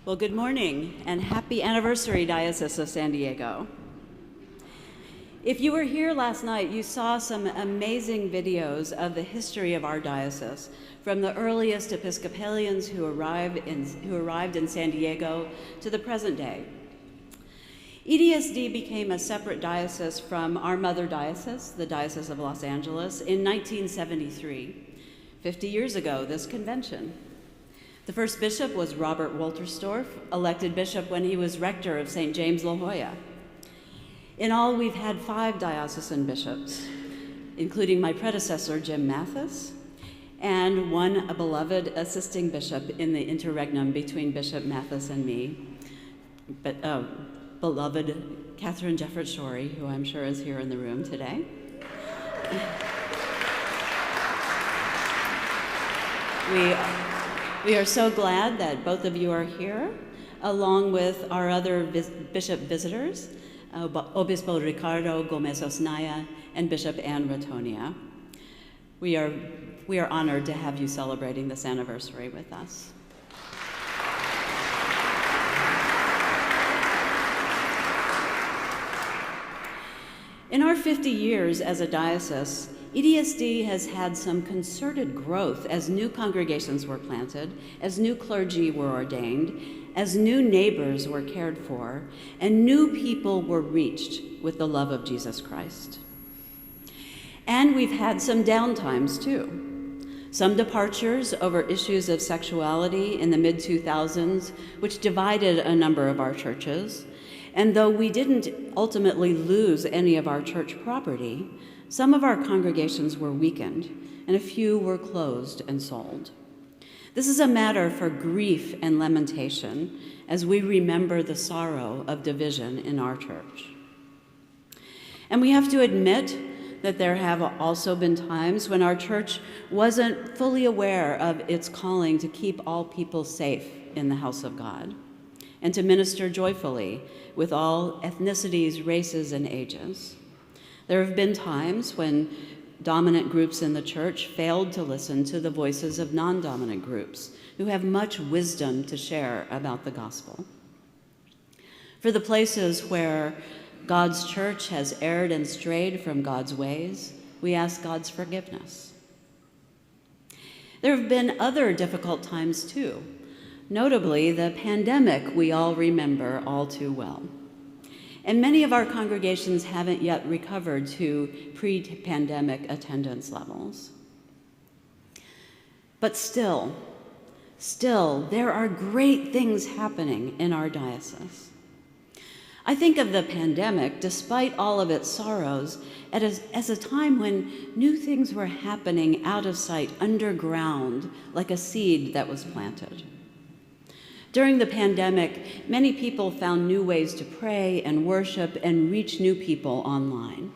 Well, good morning and happy anniversary, Diocese of San Diego. If you were here last night, you saw some amazing videos of the history of our diocese, from the earliest Episcopalians who arrived in San Diego to the present day. EDSD became a separate diocese from our mother diocese, the Diocese of Los Angeles, in 1973, 50 years ago this convention. The first bishop was Robert Wolterstorff, elected bishop when he was rector of St. James La Jolla. In all, we've had 5 diocesan bishops, including my predecessor, Jim Mathis, and a beloved assisting bishop in the interregnum between Bishop Mathis and me, beloved Catherine Jefferts-Shorey, who I'm sure is here in the room today. We are so glad that both of you are here, along with our other bishop visitors, Obispo Ricardo Gomez Osnaya and Bishop Ann Ratonia. We are honored to have you celebrating this anniversary with us. In our 50 years as a diocese, EDSD has had some concerted growth as new congregations were planted, as new clergy were ordained, as new neighbors were cared for, and new people were reached with the love of Jesus Christ. And we've had some downtimes too. Some departures over issues of sexuality in the mid-2000s, which divided a number of our churches. And though we didn't ultimately lose any of our church property, some of our congregations were weakened, and a few were closed and sold. This is a matter for grief and lamentation as we remember the sorrow of division in our church. And we have to admit that there have also been times when our church wasn't fully aware of its calling to keep all people safe in the house of God and to minister joyfully with all ethnicities, races, and ages. There have been times when dominant groups in the church failed to listen to the voices of non-dominant groups who have much wisdom to share about the gospel. For the places where God's church has erred and strayed from God's ways, we ask God's forgiveness. There have been other difficult times too, notably the pandemic we all remember all too well. And many of our congregations haven't yet recovered to pre-pandemic attendance levels. But still, there are great things happening in our diocese. I think of the pandemic, despite all of its sorrows, as a time when new things were happening out of sight, underground, like a seed that was planted. During the pandemic, many people found new ways to pray and worship and reach new people online.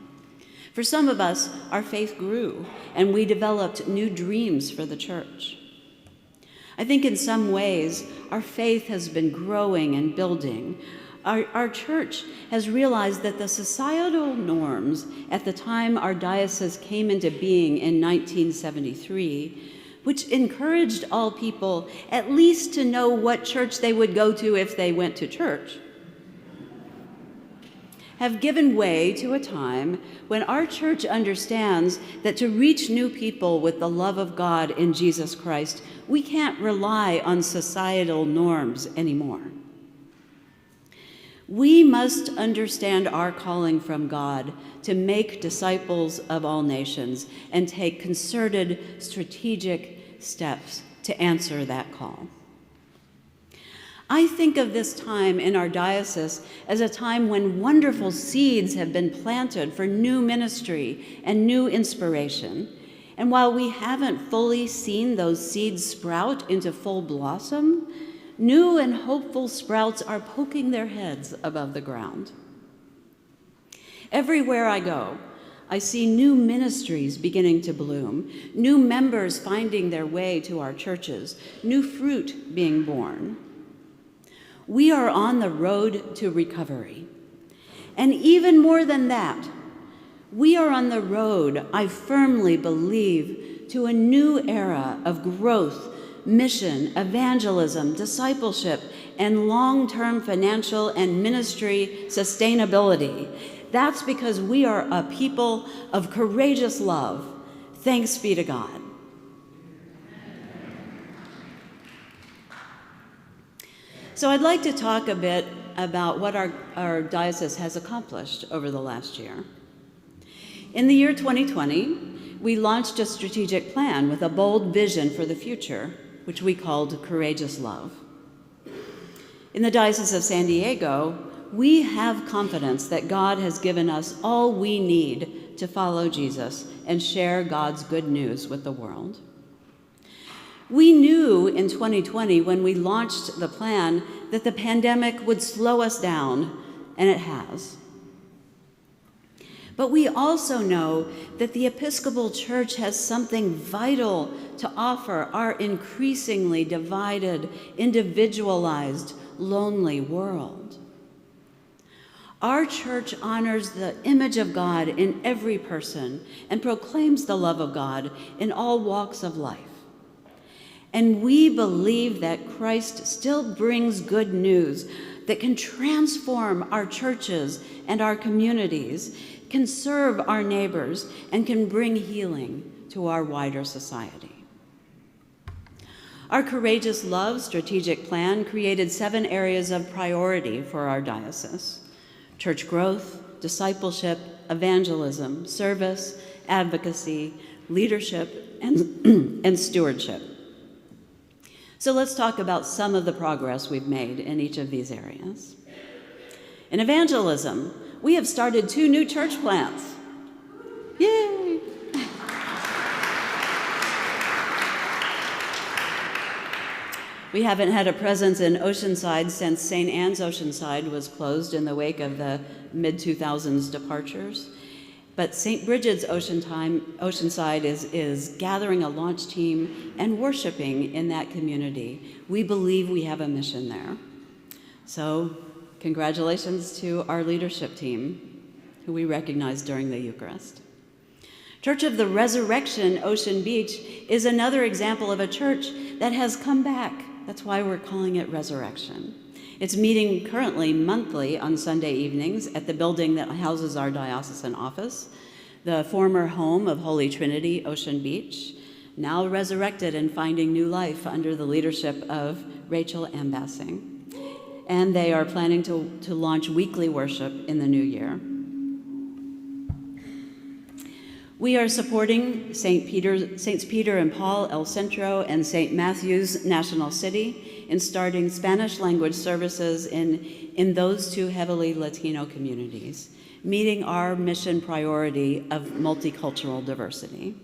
For some of us, our faith grew, and we developed new dreams for the church. I think in some ways, our faith has been growing and building. Our church has realized that the societal norms at the time our diocese came into being in 1973, which encouraged all people at least to know what church they would go to if they went to church, have given way to a time when our church understands that to reach new people with the love of God in Jesus Christ, we can't rely on societal norms anymore. We must understand our calling from God to make disciples of all nations and take concerted, strategic steps to answer that call. I think of this time in our diocese as a time when wonderful seeds have been planted for new ministry and new inspiration. And while we haven't fully seen those seeds sprout into full blossom, new and hopeful sprouts are poking their heads above the ground. Everywhere I go, I see new ministries beginning to bloom, new members finding their way to our churches, new fruit being born. We are on the road to recovery. And even more than that, we are on the road, I firmly believe, to a new era of growth, mission, evangelism, discipleship, and long-term financial and ministry sustainability. That's because we are a people of courageous love. Thanks be to God. So I'd like to talk a bit about what our diocese has accomplished over the last year. In the year 2020, we launched a strategic plan with a bold vision for the future, which we called Courageous Love. In the Diocese of San Diego, we have confidence that God has given us all we need to follow Jesus and share God's good news with the world. We knew in 2020, when we launched the plan, that the pandemic would slow us down, and it has. But we also know that the Episcopal Church has something vital to offer our increasingly divided, individualized, lonely world. Our church honors the image of God in every person and proclaims the love of God in all walks of life. And we believe that Christ still brings good news that can transform our churches and our communities, can serve our neighbors, and can bring healing to our wider society. Our Courageous Love strategic plan created 7 areas of priority for our diocese: church growth, discipleship, evangelism, service, advocacy, leadership, and stewardship. So let's talk about some of the progress we've made in each of these areas. In evangelism, we have started 2 new church plants. Yay! We haven't had a presence in Oceanside since St. Anne's Oceanside was closed in the wake of the mid-2000s departures. But St. Bridget's Oceanside is gathering a launch team and worshiping in that community. We believe we have a mission there. So congratulations to our leadership team, who we recognized during the Eucharist. Church of the Resurrection Ocean Beach is another example of a church that has come back. That's why we're calling it Resurrection. It's meeting currently monthly on Sunday evenings at the building that houses our diocesan office, the former home of Holy Trinity Ocean Beach, now resurrected and finding new life under the leadership of Rachel Ambassing. And they are planning to launch weekly worship in the new year. We are supporting Saints Peter and Paul El Centro and St. Matthew's National City in starting Spanish language services in those 2 heavily Latino communities, meeting our mission priority of multicultural diversity.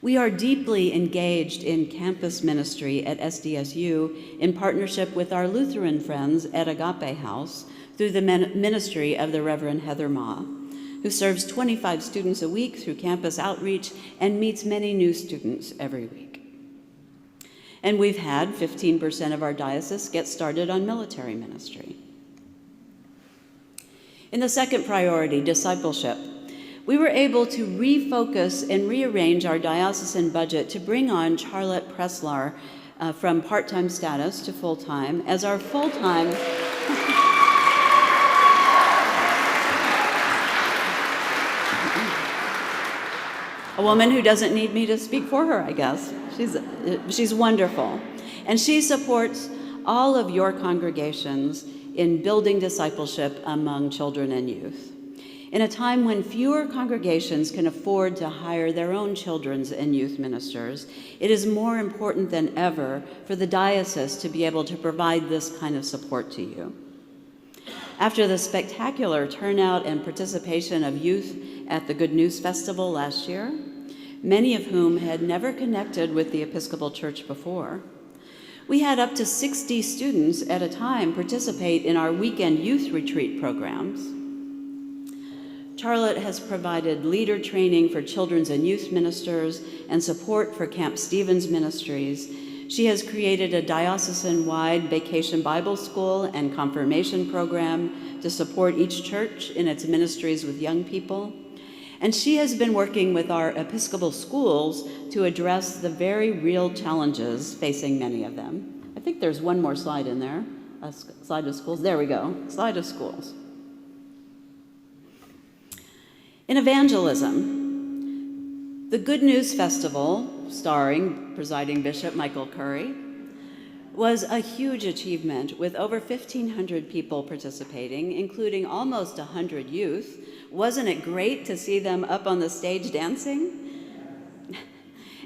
We are deeply engaged in campus ministry at SDSU in partnership with our Lutheran friends at Agape House through the ministry of the Reverend Heather Ma, who serves 25 students a week through campus outreach and meets many new students every week. And we've had 15% of our diocese get started on military ministry. In the second priority, discipleship, we were able to refocus and rearrange our diocesan budget to bring on Charlotte Preslar from part-time status to full-time as our full-time a woman who doesn't need me to speak for her, I guess. She's wonderful. And she supports all of your congregations in building discipleship among children and youth. In a time when fewer congregations can afford to hire their own children's and youth ministers, it is more important than ever for the diocese to be able to provide this kind of support to you. After the spectacular turnout and participation of youth at the Good News Festival last year, many of whom had never connected with the Episcopal Church before, we had up to 60 students at a time participate in our weekend youth retreat programs. Charlotte has provided leader training for children's and youth ministers and support for Camp Stevens Ministries. She has created a diocesan-wide vacation Bible school and confirmation program to support each church in its ministries with young people. And she has been working with our Episcopal schools to address the very real challenges facing many of them. I think there's one more slide in there, a slide of schools. There we go, slide of schools. In evangelism, the Good News Festival, starring presiding Bishop Michael Curry, was a huge achievement with over 1,500 people participating, including almost 100 youth. Wasn't it great to see them up on the stage dancing?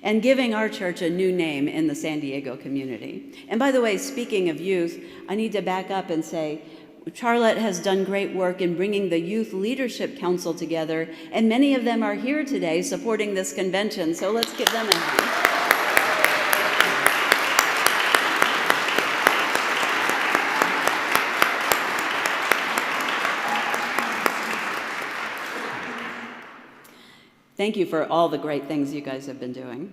And giving our church a new name in the San Diego community. And by the way, speaking of youth, I need to back up and say, Charlotte has done great work in bringing the Youth Leadership Council together, and many of them are here today supporting this convention, so let's give them a hand. Thank you for all the great things you guys have been doing.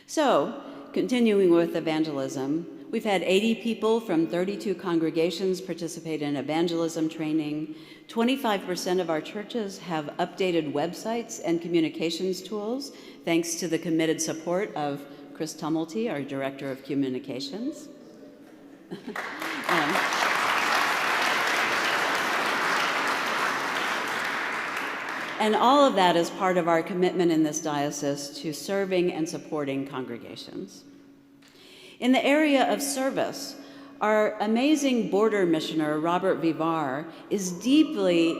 So, continuing with evangelism, we've had 80 people from 32 congregations participate in evangelism training. 25% of our churches have updated websites and communications tools, thanks to the committed support of Chris Tumulty, our Director of Communications. And all of that is part of our commitment in this diocese to serving and supporting congregations. In the area of service, our amazing border missioner, Robert Vivar, is deeply,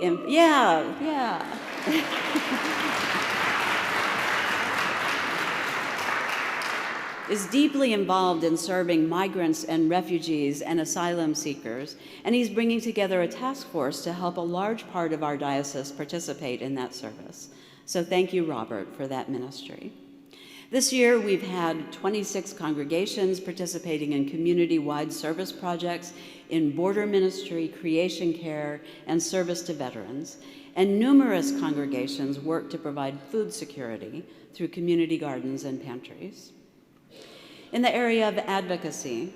is deeply involved in serving migrants and refugees and asylum seekers, and he's bringing together a task force to help a large part of our diocese participate in that service. So thank you, Robert, for that ministry. This year, we've had 26 congregations participating in community-wide service projects in border ministry, creation care, and service to veterans, and numerous congregations work to provide food security through community gardens and pantries. In the area of advocacy,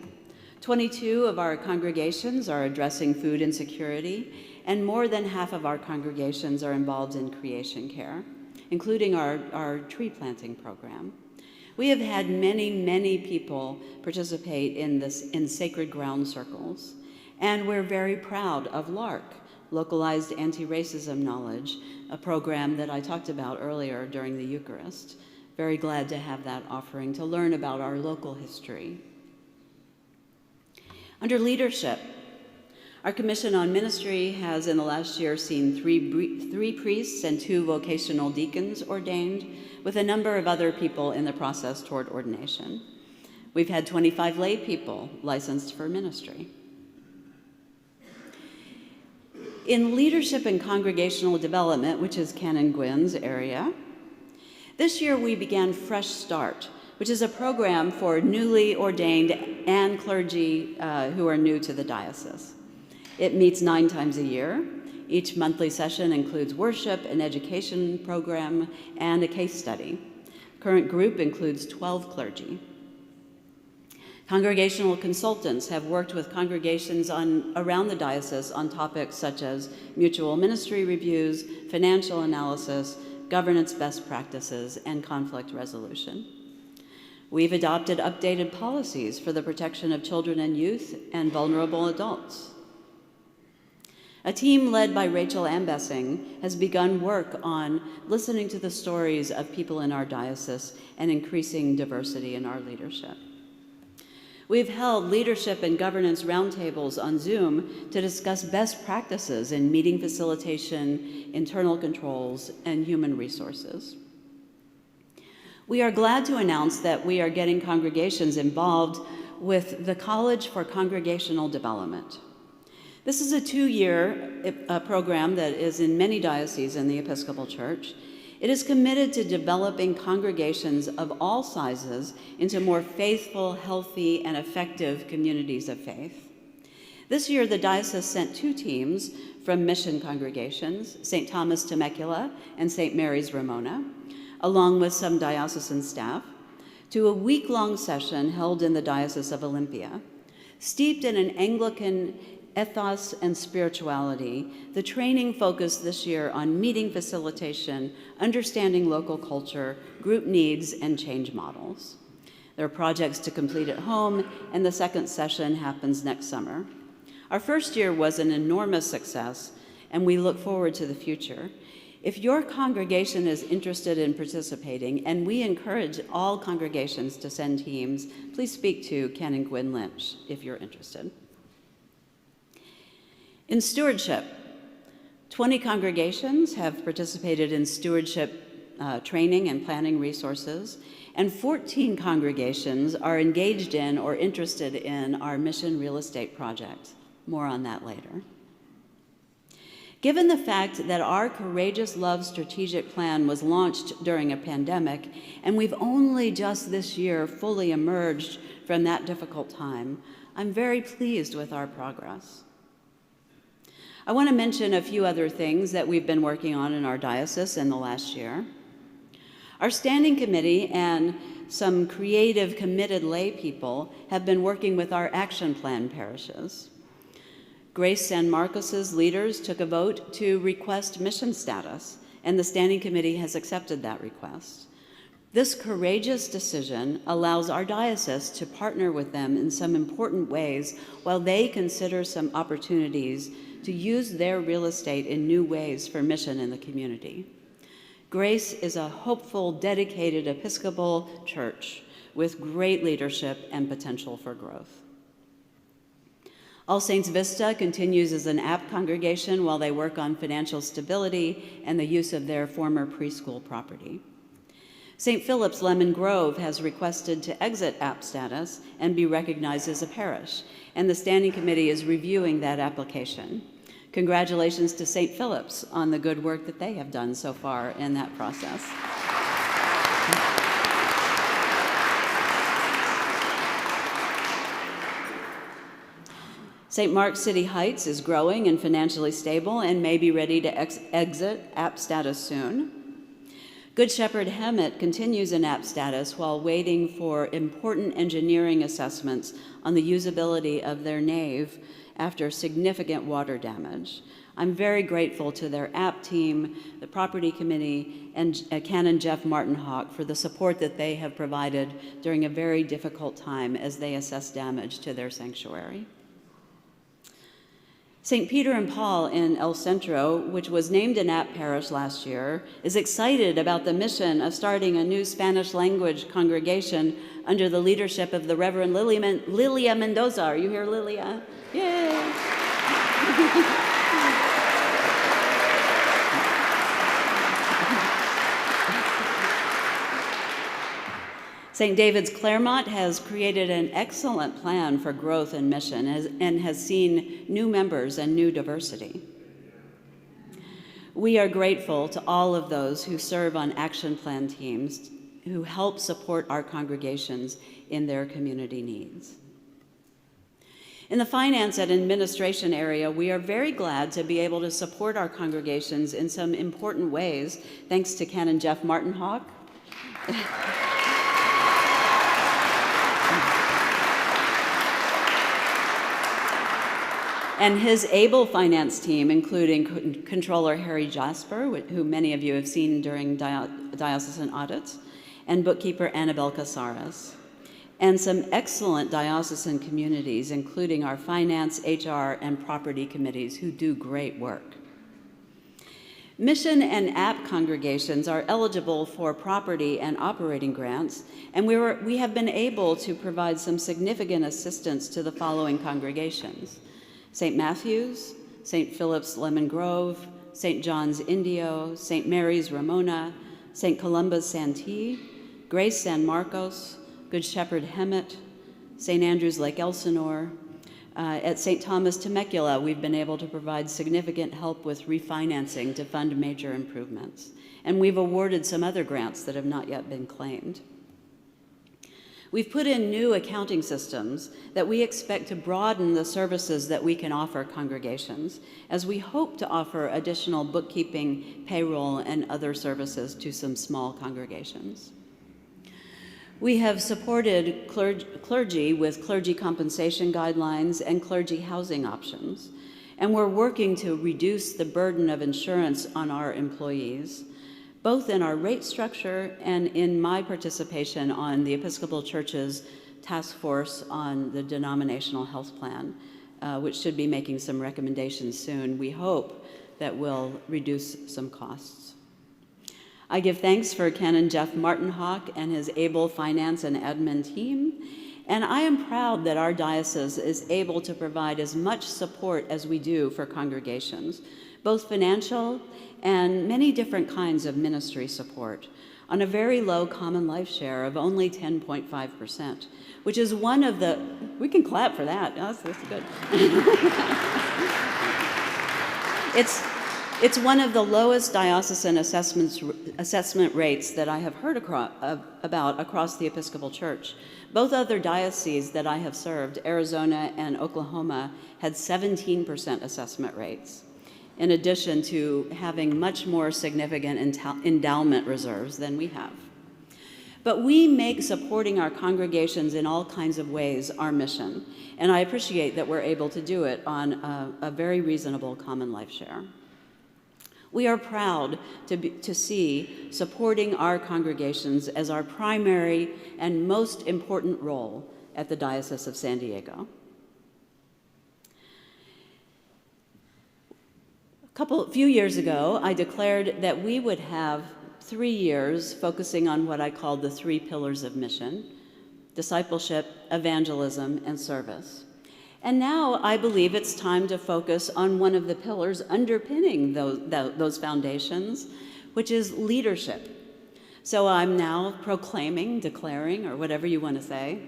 22 of our congregations are addressing food insecurity, and more than half of our congregations are involved in creation care, including our tree planting program. We have had many people participate in sacred ground circles, and we're very proud of LARC, Localized Anti-Racism Knowledge, a program that I talked about earlier during the Eucharist. Very glad to have that offering to learn about our local history. Under leadership, our Commission on Ministry has in the last year seen three priests and 2 vocational deacons ordained, with a number of other people in the process toward ordination. We've had 25 lay people licensed for ministry. In leadership and congregational development, which is Canon Gwynn's area, this year we began Fresh Start, which is a program for newly ordained and clergy who are new to the diocese. It meets 9 times a year. Each monthly session includes worship, an education program, and a case study. Current group includes 12 clergy. Congregational consultants have worked with congregations around the diocese on topics such as mutual ministry reviews, financial analysis, governance best practices, and conflict resolution. We've adopted updated policies for the protection of children and youth and vulnerable adults. A team led by Rachel Ambessing has begun work on listening to the stories of people in our diocese and increasing diversity in our leadership. We've held leadership and governance roundtables on Zoom to discuss best practices in meeting facilitation, internal controls, and human resources. We are glad to announce that we are getting congregations involved with the College for Congregational Development. This is a 2-year program that is in many dioceses in the Episcopal Church. It is committed to developing congregations of all sizes into more faithful, healthy, and effective communities of faith. This year, the diocese sent 2 teams from mission congregations, St. Thomas Temecula and St. Mary's Ramona, along with some diocesan staff, to a week-long session held in the Diocese of Olympia, steeped in an Anglican ethos and spirituality, the training focused this year on meeting facilitation, understanding local culture, group needs, and change models. There are projects to complete at home, and the second session happens next summer. Our first year was an enormous success, and we look forward to the future. If your congregation is interested in participating, and we encourage all congregations to send teams, please speak to Ken and Gwen Lynch if you're interested. In stewardship, 20 congregations have participated in stewardship training and planning resources, and 14 congregations are engaged in or interested in our mission real estate project. More on that later. Given the fact that our Courageous Love strategic plan was launched during a pandemic, and we've only just this year fully emerged from that difficult time, I'm very pleased with our progress. I want to mention a few other things that we've been working on in our diocese in the last year. Our standing committee and some creative, committed lay people have been working with our action plan parishes. Grace San Marcos's leaders took a vote to request mission status, and the standing committee has accepted that request. This courageous decision allows our diocese to partner with them in some important ways while they consider some opportunities to use their real estate in new ways for mission in the community. Grace is a hopeful, dedicated Episcopal church with great leadership and potential for growth. All Saints Vista continues as an app congregation while they work on financial stability and the use of their former preschool property. St. Philip's Lemon Grove has requested to exit app status and be recognized as a parish, and the Standing Committee is reviewing that application. Congratulations to St. Philip's on the good work that they have done so far in that process. St. Mark's City Heights is growing and financially stable and may be ready to exit app status soon. Good Shepherd Hemet continues in app status while waiting for important engineering assessments on the usability of their nave after significant water damage. I'm very grateful to their app team, the property committee, and Canon Jeff Martin-Hawk for the support that they have provided during a very difficult time as they assess damage to their sanctuary. St. Peter and Paul in El Centro, which was named an app parish last year, is excited about the mission of starting a new Spanish language congregation under the leadership of the Reverend Lilia Mendoza. Are you here, Lilia? Yay! St. David's Claremont has created an excellent plan for growth and mission and has seen new members and new diversity. We are grateful to all of those who serve on action plan teams who help support our congregations in their community needs. In the finance and administration area, we are very glad to be able to support our congregations in some important ways, thanks to Canon Jeff Martin-Hawk. And his able finance team, including Controller Harry Jasper, who many of you have seen during diocesan audits, and bookkeeper Annabelle Casares, and some excellent diocesan communities, including our finance, HR, and property committees, who do great work. Mission and app congregations are eligible for property and operating grants, and we have been able to provide some significant assistance to the following congregations: St. Matthew's, St. Philip's Lemon Grove, St. John's Indio, St. Mary's Ramona, St. Columba's Santee, Grace San Marcos, Good Shepherd Hemet, St. Andrew's Lake Elsinore. At St. Thomas Temecula, we've been able to provide significant help with refinancing to fund major improvements. And we've awarded some other grants that have not yet been claimed. We've put in new accounting systems that we expect to broaden the services that we can offer congregations, as we hope to offer additional bookkeeping, payroll, and other services to some small congregations. We have supported clergy with clergy compensation guidelines and clergy housing options, and we're working to reduce the burden of insurance on our employees, both in our rate structure and in my participation on the Episcopal Church's task force on the denominational health plan, which should be making some recommendations soon. We hope that will reduce some costs. I give thanks for Canon Jeff Martinhawk and his able finance and admin team, and I am proud that our diocese is able to provide as much support as we do for congregations, both financial and many different kinds of ministry support, on a very low common life share of only 10.5%, which is one of the, we can clap for that, that's good. It's one of the lowest diocesan assessment rates that I have heard about across the Episcopal Church. Both other dioceses that I have served, Arizona and Oklahoma, had 17% assessment rates, in addition to having much more significant endowment reserves than we have. But we make supporting our congregations in all kinds of ways our mission, and I appreciate that we're able to do it on a very reasonable common life share. We are proud to see supporting our congregations as our primary and most important role at the Diocese of San Diego. A few years ago, I declared that we would have 3 years focusing on what I called the 3 pillars of mission: discipleship, evangelism, and service. And now I believe it's time to focus on one of the pillars underpinning those foundations, which is leadership. So I'm now declaring, or whatever you want to say,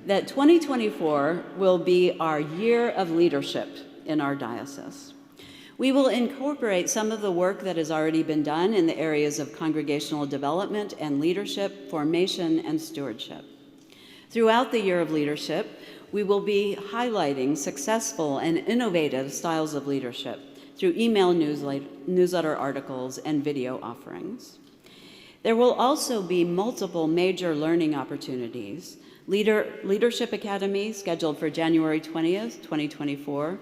that 2024 will be our year of leadership in our diocese. We will incorporate some of the work that has already been done in the areas of congregational development and leadership, formation, and stewardship. Throughout the year of leadership, we will be highlighting successful and innovative styles of leadership through email newsletter articles and video offerings. There will also be multiple major learning opportunities. Leadership Academy, scheduled for January 20th, 2024.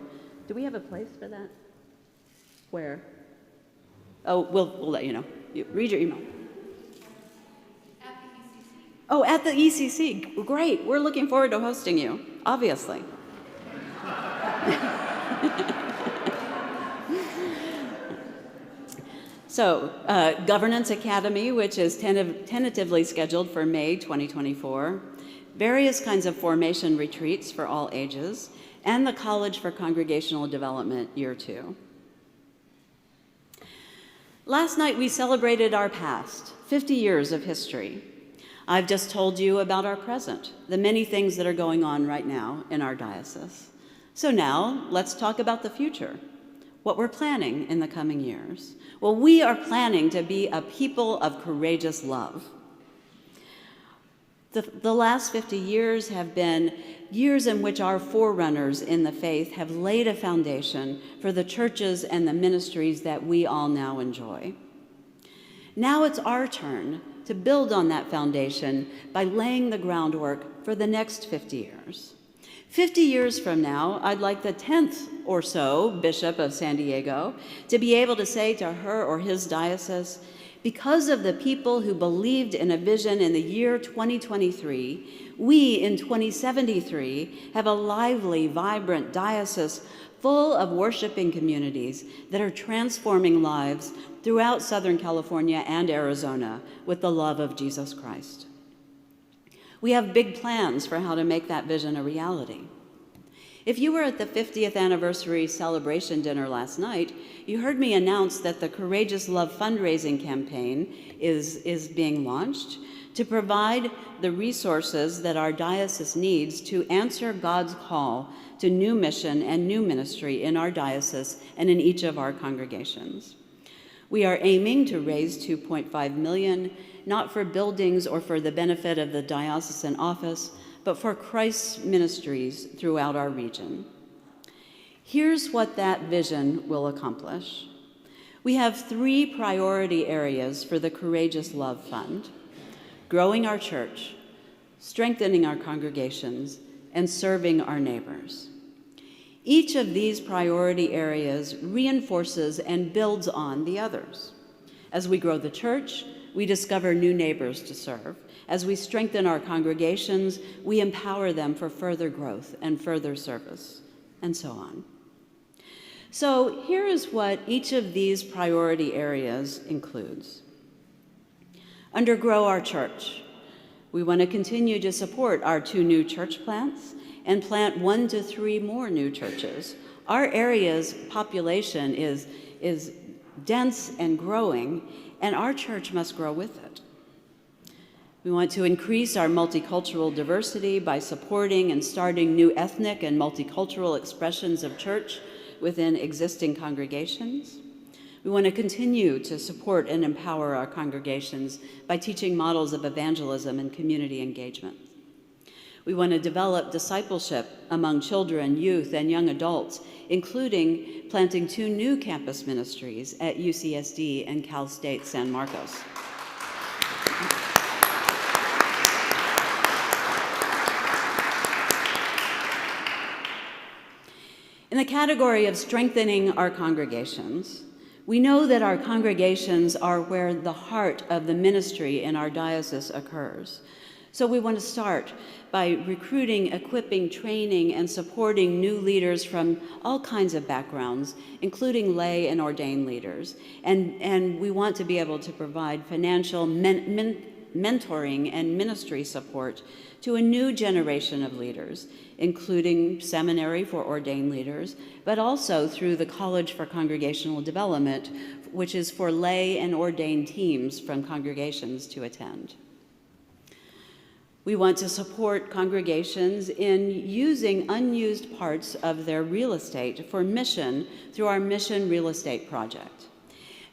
Do we have a place for that? Where? Oh, we'll let you know. Read your email. Oh, at the ECC. Great. We're looking forward to hosting you, obviously. So, Governance Academy, which is tentatively scheduled for May 2024, various kinds of formation retreats for all ages, and the College for Congregational Development, Year 2. Last night, we celebrated our past, 50 years of history. I've just told you about our present, the many things that are going on right now in our diocese. So now, let's talk about the future, what we're planning in the coming years. Well, we are planning to be a people of courageous love. The last 50 years have been years in which our forerunners in the faith have laid a foundation for the churches and the ministries that we all now enjoy. Now it's our turn to build on that foundation by laying the groundwork for the next 50 years. 50 years from now, I'd like the 10th or so Bishop of San Diego to be able to say to her or his diocese, because of the people who believed in a vision in the year 2023, we in 2073 have a lively, vibrant diocese full of worshiping communities that are transforming lives throughout Southern California and Arizona with the love of Jesus Christ. We have big plans for how to make that vision a reality. If you were at the 50th anniversary celebration dinner last night, you heard me announce that the Courageous Love fundraising campaign is being launched to provide the resources that our diocese needs to answer God's call to new mission and new ministry in our diocese and in each of our congregations. We are aiming to raise $2.5 million, not for buildings or for the benefit of the diocesan office, but for Christ's ministries throughout our region. Here's what that vision will accomplish. We have 3 priority areas for the Courageous Love Fund: growing our church, strengthening our congregations, and serving our neighbors. Each of these priority areas reinforces and builds on the others. As we grow the church, we discover new neighbors to serve. As we strengthen our congregations, we empower them for further growth and further service, and so on. So here is what each of these priority areas includes. Under Grow Our Church, we want to continue to support our 2 new church plants and plant 1 to 3 more new churches. Our area's population is dense and growing, and our church must grow with it. We want to increase our multicultural diversity by supporting and starting new ethnic and multicultural expressions of church within existing congregations. We want to continue to support and empower our congregations by teaching models of evangelism and community engagement. We want to develop discipleship among children, youth, and young adults, including planting 2 new campus ministries at UCSD and Cal State San Marcos. In the category of strengthening our congregations, we know that our congregations are where the heart of the ministry in our diocese occurs. So we want to start by recruiting, equipping, training, and supporting new leaders from all kinds of backgrounds, including lay and ordained leaders. And we want to be able to provide financial mentoring and ministry support to a new generation of leaders, including seminary for ordained leaders, but also through the College for Congregational Development, which is for lay and ordained teams from congregations to attend. We want to support congregations in using unused parts of their real estate for mission through our Mission Real Estate Project.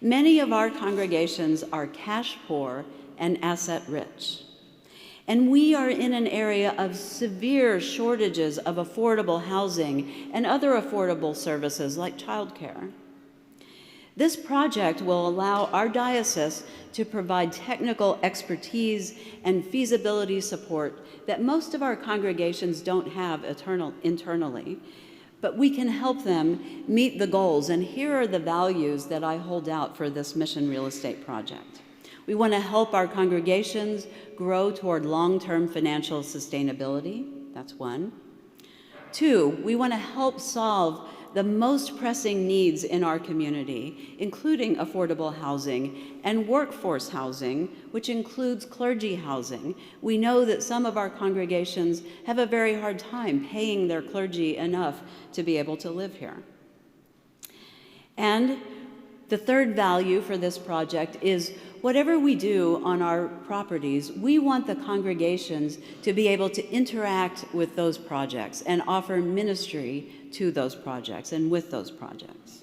Many of our congregations are cash poor and asset rich. And we are in an area of severe shortages of affordable housing and other affordable services like childcare. This project will allow our diocese to provide technical expertise and feasibility support that most of our congregations don't have internally, but we can help them meet the goals. And here are the values that I hold out for this Mission Real Estate Project. We want to help our congregations grow toward long-term financial sustainability. That's 1. 2, we want to help solve the most pressing needs in our community, including affordable housing and workforce housing, which includes clergy housing. We know that some of our congregations have a very hard time paying their clergy enough to be able to live here. And the 3rd value for this project is whatever we do on our properties, we want the congregations to be able to interact with those projects and offer ministry to those projects and with those projects.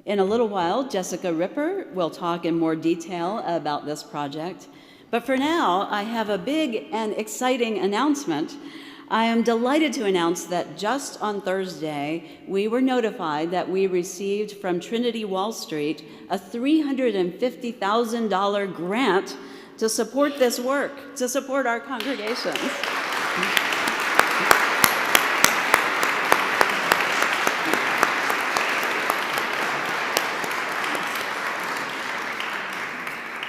In a little while, Jessica Ripper will talk in more detail about this project. But for now, I have a big and exciting announcement. I am delighted to announce that just on Thursday, we were notified that we received from Trinity Wall Street a $350,000 grant to support this work, to support our congregations.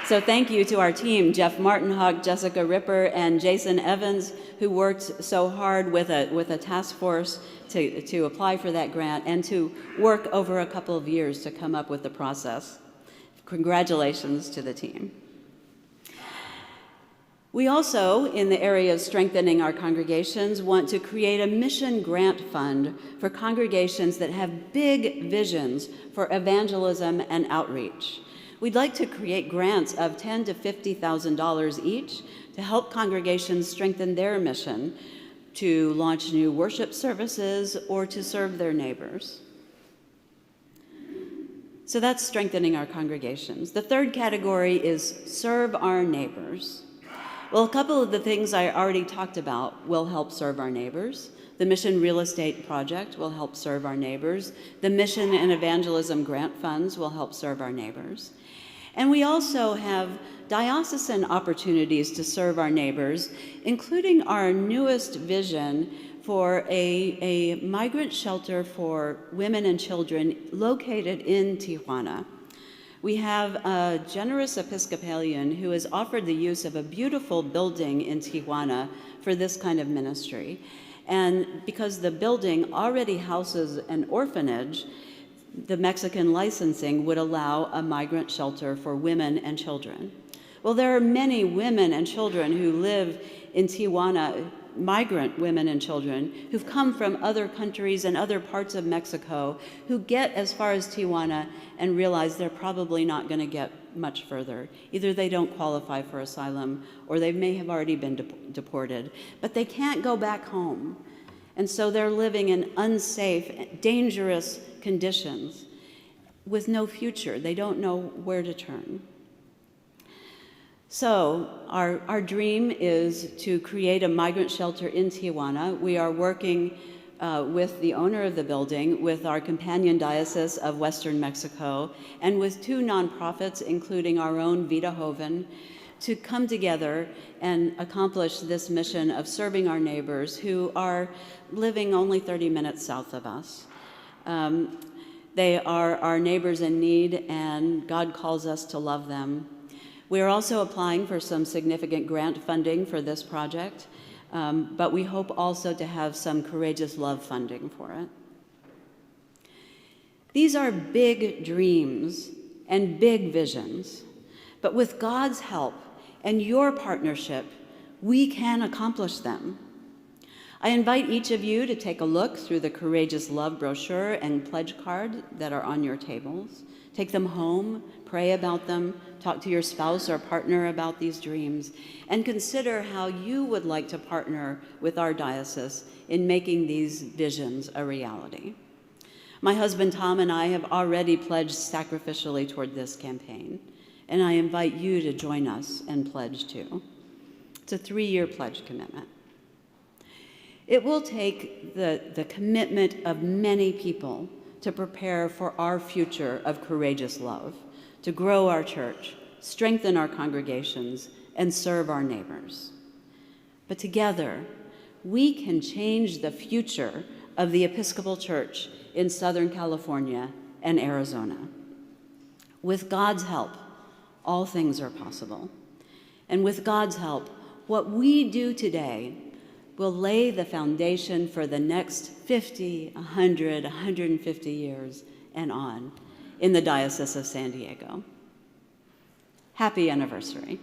So thank you to our team, Jeff Martinhawk, Jessica Ripper, and Jason Evans, who worked so hard with a task force to apply for that grant and to work over a couple of years to come up with the process. Congratulations to the team. We also, in the area of strengthening our congregations, want to create a mission grant fund for congregations that have big visions for evangelism and outreach. We'd like to create grants of $10,000 to $50,000 each to help congregations strengthen their mission, to launch new worship services, or to serve their neighbors. So that's strengthening our congregations. The 3rd category is serve our neighbors. Well, a couple of the things I already talked about will help serve our neighbors. The Mission Real Estate Project will help serve our neighbors. The Mission and Evangelism Grant Funds will help serve our neighbors. And we also have diocesan opportunities to serve our neighbors, including our newest vision for a migrant shelter for women and children located in Tijuana. We have a generous Episcopalian who has offered the use of a beautiful building in Tijuana for this kind of ministry. And because the building already houses an orphanage, the Mexican licensing would allow a migrant shelter for women and children. Well, there are many women and children who live in Tijuana, migrant women and children who've come from other countries and other parts of Mexico, who get as far as Tijuana and realize they're probably not going to get much further. Either they don't qualify for asylum or they may have already been deported, but they can't go back home. And so they're living in unsafe, dangerous conditions with no future. They don't know where to turn. So our dream is to create a migrant shelter in Tijuana. We are working with the owner of the building, with our companion diocese of Western Mexico, and with 2 nonprofits, including our own Vida Joven, to come together and accomplish this mission of serving our neighbors who are living only 30 minutes south of us. They are our neighbors in need, and God calls us to love them. We are also applying for some significant grant funding for this project, but we hope also to have some courageous love funding for it. These are big dreams and big visions, but with God's help and your partnership, we can accomplish them. I invite each of you to take a look through the Courageous Love brochure and pledge card that are on your tables. Take them home, pray about them, talk to your spouse or partner about these dreams, and consider how you would like to partner with our diocese in making these visions a reality. My husband Tom and I have already pledged sacrificially toward this campaign, and I invite you to join us and pledge too. It's a 3-year pledge commitment. It will take the commitment of many people to prepare for our future of courageous love, to grow our church, strengthen our congregations, and serve our neighbors. But together, we can change the future of the Episcopal Church in Southern California and Arizona. With God's help, all things are possible. And with God's help, what we do today will lay the foundation for the next 50, 100, 150 years and on in the Diocese of San Diego. Happy anniversary.